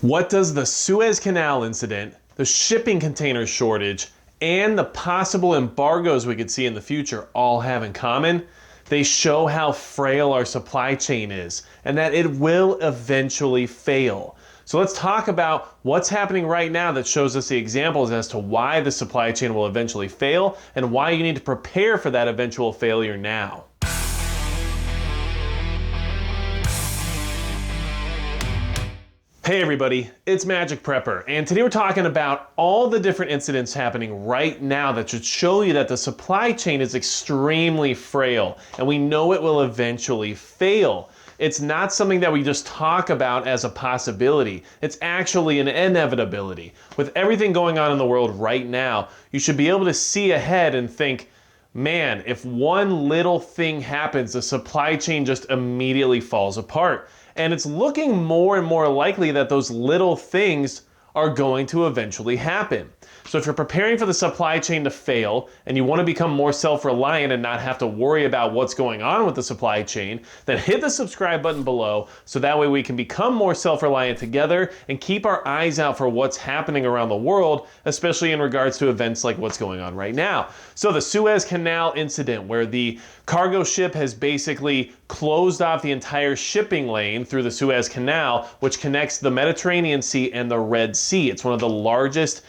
What does the Suez Canal incident, the shipping container shortage, and the possible embargoes we could see in the future all have in common? They show how frail our supply chain is and that it will eventually fail. So let's talk about what's happening right now that shows us the examples as to why the supply chain will eventually fail and why you need to prepare for that eventual failure now. Hey everybody, it's Magic Prepper, and today we're talking about all the different incidents happening right now that should show you that the supply chain is extremely frail, and we know it will eventually fail. It's not something that we just talk about as a possibility. It's actually an inevitability. With everything going on in the world right now, you should be able to see ahead and think, man, if one little thing happens, the supply chain just immediately falls apart. And it's looking more and more likely that those little things are going to eventually happen. So if you're preparing for the supply chain to fail and you want to become more self-reliant and not have to worry about what's going on with the supply chain, then hit the subscribe button below so that way we can become more self-reliant together and keep our eyes out for what's happening around the world, especially in regards to events like what's going on right now. So the Suez Canal incident, where the cargo ship has basically closed off the entire shipping lane through the Suez Canal, which connects the Mediterranean Sea and the Red Sea. It's one of the largest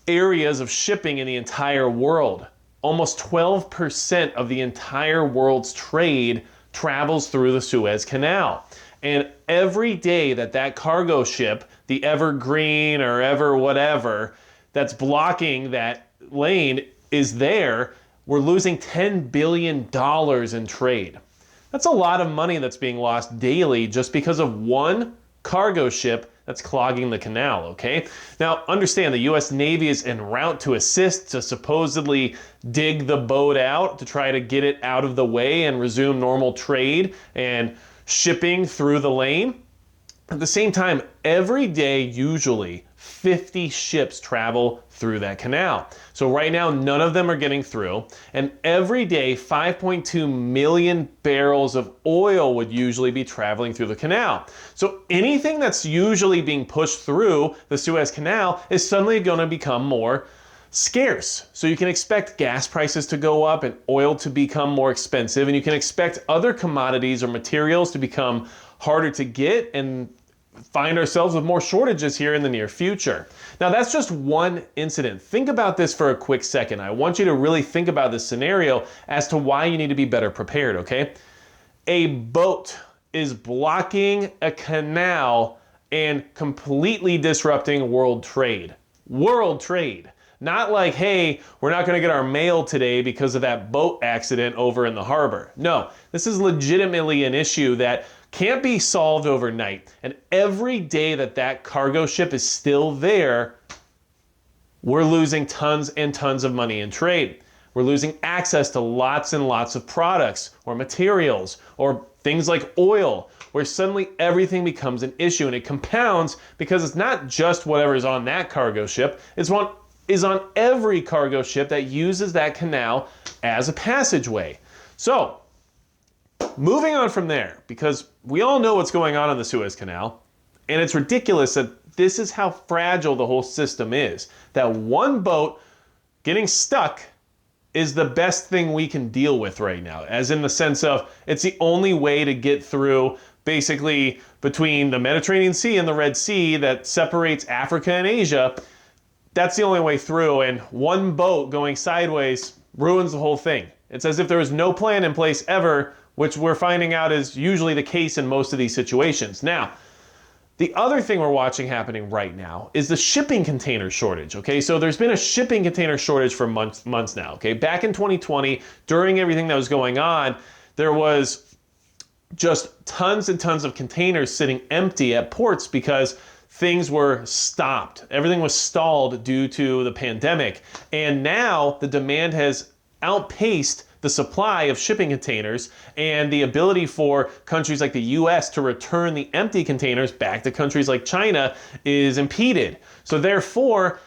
areas of shipping in the entire world. Almost 12% of the entire world's trade travels through the Suez Canal. And every day that that cargo ship, the Evergreen or Ever whatever, that's blocking that lane is there, we're losing $10 billion in trade. That's a lot of money that's being lost daily just because of one cargo ship that's clogging the canal, okay? Now, understand the US Navy is en route to assist to supposedly dig the boat out to try to get it out of the way and resume normal trade and shipping through the lane. At the same time, every day, usually 50 ships travel through that canal. So right now, none of them are getting through. And every day, 5.2 million barrels of oil would usually be traveling through the canal. So anything that's usually being pushed through the Suez Canal is suddenly going to become more scarce. So you can expect gas prices to go up and oil to become more expensive, and you can expect other commodities or materials to become harder to get and find ourselves with more shortages here in the near future. Now that's just one incident. Think about this for a quick second. I want you to really think about this scenario as to why you need to be better prepared, okay? A boat is blocking a canal and completely disrupting world trade. World trade. Not like, hey, we're not going to get our mail today because of that boat accident over in the harbor. No, this is legitimately an issue that can't be solved overnight. And every day that that cargo ship is still there, we're losing tons and tons of money in trade. We're losing access to lots and lots of products or materials or things like oil, where suddenly everything becomes an issue, and it compounds because it's not just whatever's on that cargo ship, it's what is on every cargo ship that uses that canal as a passageway. So, moving on from there, because we all know what's going on in the Suez Canal, and it's ridiculous that this is how fragile the whole system is. That one boat getting stuck is the best thing we can deal with right now, as in the sense of it's the only way to get through basically between the Mediterranean Sea and the Red Sea that separates Africa and Asia. That's the only way through, and one boat going sideways ruins the whole thing. It's as if there was no plan in place ever, which we're finding out is usually the case in most of these situations. Now, the other thing we're watching happening right now is the shipping container shortage, okay? So there's been a shipping container shortage for months now, okay? Back in 2020, during everything that was going on, there was just tons and tons of containers sitting empty at ports because things were stopped. Everything was stalled due to the pandemic. And now the demand has outpaced the supply of shipping containers, and the ability for countries like the US to return the empty containers back to countries like China is impeded. So therefore,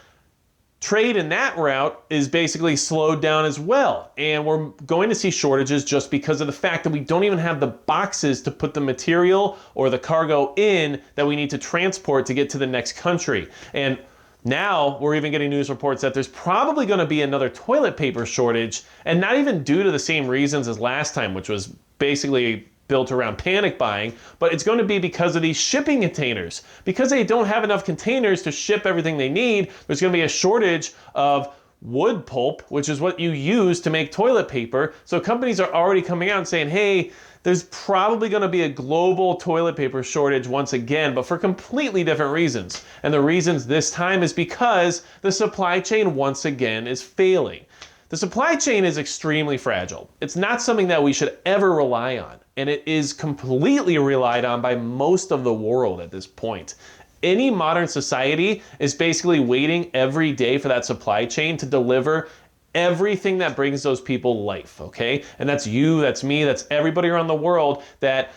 trade in that route is basically slowed down as well. And we're going to see shortages just because of the fact that we don't even have the boxes to put the material or the cargo in that we need to transport to get to the next country. And now we're even getting news reports that there's probably going to be another toilet paper shortage, and not even due to the same reasons as last time, which was basically built around panic buying, but it's going to be because of these shipping containers. Because they don't have enough containers to ship everything they need, there's going to be a shortage of wood pulp, which is what you use to make toilet paper. So companies are already coming out and saying, hey, there's probably going to be a global toilet paper shortage once again, but for completely different reasons. And the reasons this time is because the supply chain once again is failing. The supply chain is extremely fragile. It's not something that we should ever rely on, and it is completely relied on by most of the world at this point. Any modern society is basically waiting every day for that supply chain to deliver everything that brings those people life, okay? And that's you, that's me, that's everybody around the world that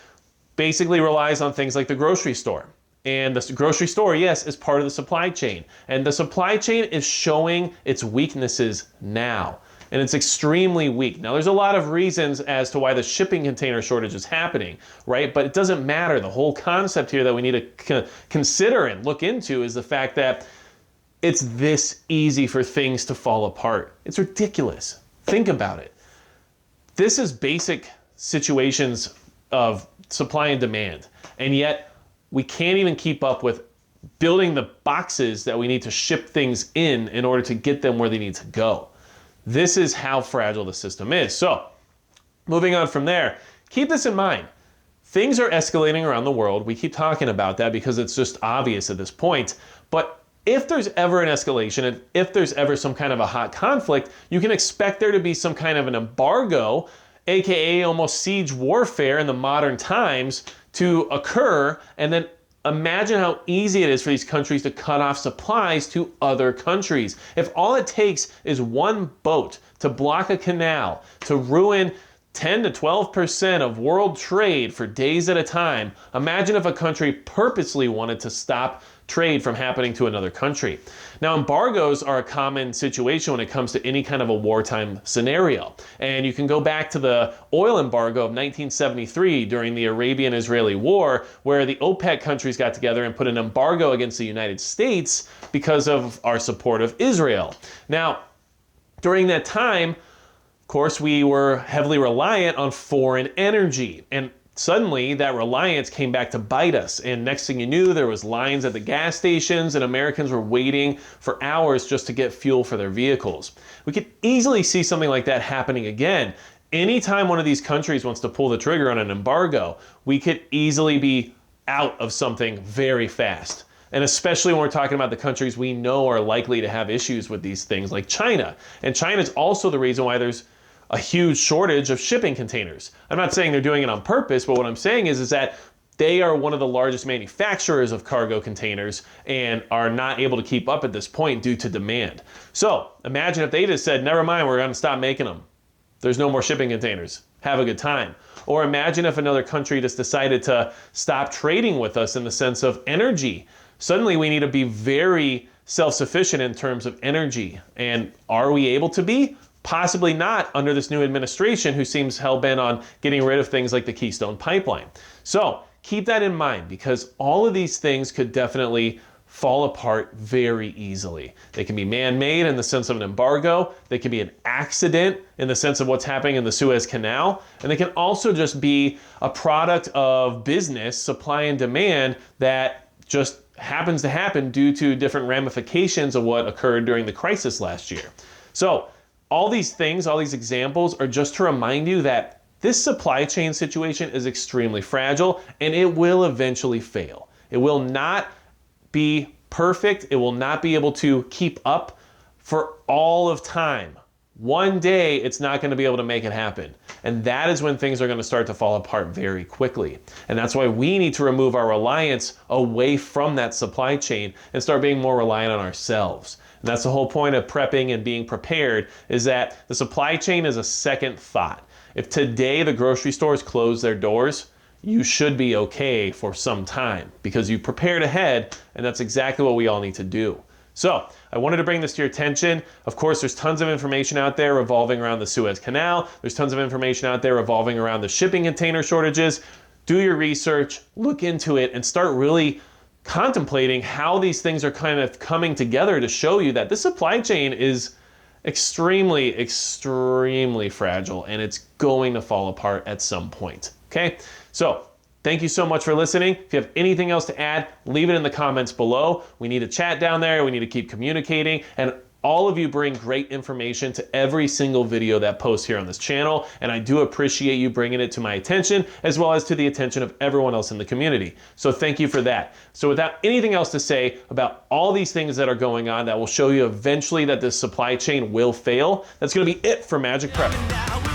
basically relies on things like the grocery store. And the grocery store, yes, is part of the supply chain. And the supply chain is showing its weaknesses now. And it's extremely weak. Now, there's a lot of reasons as to why the shipping container shortage is happening, right? But it doesn't matter. The whole concept here that we need to consider and look into is the fact that it's this easy for things to fall apart. It's ridiculous. Think about it. This is basic situations of supply and demand. And yet, we can't even keep up with building the boxes that we need to ship things in order to get them where they need to go. This is how fragile the system is. So, moving on from there, keep this in mind. Things are escalating around the world. We keep talking about that because it's just obvious at this point. But if there's ever an escalation, and if there's ever some kind of a hot conflict, you can expect there to be some kind of an embargo, aka almost siege warfare in the modern times, to occur, and then imagine how easy it is for these countries to cut off supplies to other countries. If all it takes is one boat to block a canal, to ruin 10 to 12% of world trade for days at a time, imagine if a country purposely wanted to stop trade from happening to another country. Now, embargoes are a common situation when it comes to any kind of a wartime scenario. And you can go back to the oil embargo of 1973 during the Arabian-Israeli War, where the OPEC countries got together and put an embargo against the United States because of our support of Israel. Now, during that time, of course, we were heavily reliant on foreign energy, and suddenly that reliance came back to bite us. And next thing you knew, there was lines at the gas stations and Americans were waiting for hours just to get fuel for their vehicles. We could easily see something like that happening again. Anytime one of these countries wants to pull the trigger on an embargo, we could easily be out of something very fast. And especially when we're talking about the countries we know are likely to have issues with these things, like China. And China is also the reason why there's a huge shortage of shipping containers. I'm not saying they're doing it on purpose, but what I'm saying is that they are one of the largest manufacturers of cargo containers and are not able to keep up at this point due to demand. So imagine if they just said, never mind, we're going to stop making them. There's no more shipping containers. Have a good time. Or imagine if another country just decided to stop trading with us in the sense of energy. Suddenly we need to be very self-sufficient in terms of energy. And are we able to be? Possibly not under this new administration who seems hell-bent on getting rid of things like the Keystone Pipeline. So keep that in mind because all of these things could definitely fall apart very easily. They can be man-made in the sense of an embargo. They can be an accident in the sense of what's happening in the Suez Canal. And they can also just be a product of business, supply and demand that just happens to happen due to different ramifications of what occurred during the crisis last year. So all these things, all these examples are just to remind you that this supply chain situation is extremely fragile and it will eventually fail. It will not be perfect. It will not be able to keep up for all of time. One day it's not going to be able to make it happen. And that is when things are going to start to fall apart very quickly. And that's why we need to remove our reliance away from that supply chain and start being more reliant on ourselves. And that's the whole point of prepping and being prepared, is that the supply chain is a second thought. If today the grocery stores close their doors, you should be okay for some time because you prepared ahead, and that's exactly what we all need to do. So I wanted to bring this to your attention. Of course, there's tons of information out there revolving around the Suez Canal. There's tons of information out there revolving around the shipping container shortages. Do your research, look into it, and start really contemplating how these things are kind of coming together to show you that the supply chain is extremely, extremely fragile, and it's going to fall apart at some point, okay? So thank you so much for listening. If you have anything else to add, leave it in the comments below. We need to chat down there. We need to keep communicating, and all of you bring great information to every single video that posts here on this channel, and I do appreciate you bringing it to my attention, as well as to the attention of everyone else in the community. So thank you for that. So without anything else to say about all these things that are going on that will show you eventually that this supply chain will fail, that's gonna be it for Magic Prepper.